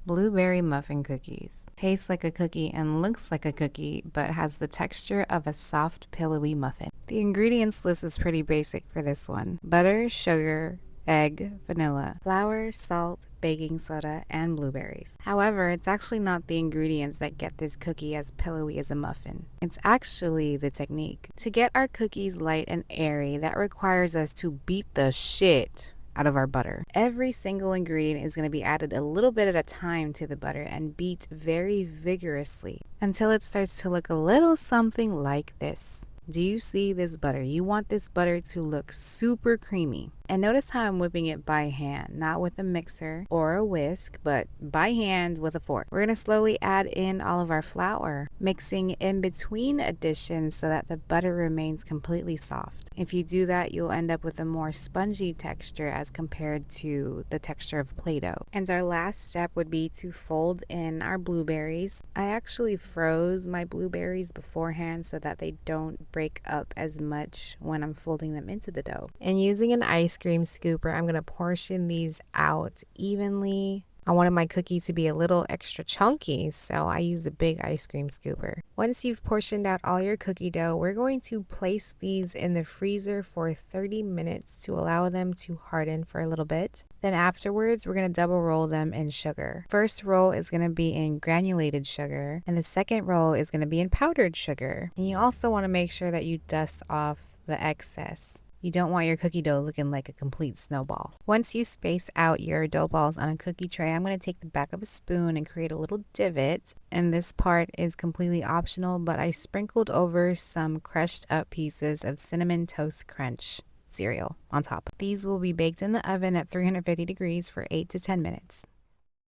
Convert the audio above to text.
Blueberry muffin cookies. Tastes like a cookie and looks like a cookie, but has the texture of a soft, pillowy muffin. The ingredients list is pretty basic for this one. Butter, sugar, egg, vanilla, flour, salt, baking soda, and blueberries. However, it's actually not the ingredients that get this cookie as pillowy as a muffin. It's actually the technique. To get our cookies light and airy, that requires us to beat the shit out of our butter. Every single ingredient is going to be added a little bit at a time to the butter and beat very vigorously until it starts to look a little something like this. Do you see this butter? You want this butter to look super creamy. And notice how I'm whipping it by hand, not with a mixer or a whisk, but by hand with a fork. We're going to slowly add in all of our flour, mixing in between additions so that the butter remains completely soft. If you do that, you'll end up with a more spongy texture as compared to the texture of Play-Doh. And our last step would be to fold in our blueberries. I actually froze my blueberries beforehand so that they don't break up as much when I'm folding them into the dough. And using an ice cream scooper, I'm going to portion these out evenly. I wanted my cookie to be a little extra chunky, so I used a big ice cream scooper. Once you've portioned out all your cookie dough, we're going to place these in the freezer for 30 minutes to allow them to harden for a little bit. Then afterwards, we're going to double roll them in sugar. First roll is going to be in granulated sugar, and the second roll is going to be in powdered sugar. And you also want to make sure that you dust off the excess. You don't want your cookie dough looking like a complete snowball. Once you space out your dough balls on a cookie tray, I'm going to take the back of a spoon and create a little divot. And this part is completely optional, but I sprinkled over some crushed up pieces of Cinnamon Toast Crunch cereal on top. These will be baked in the oven at 350 degrees for 8 to 10 minutes.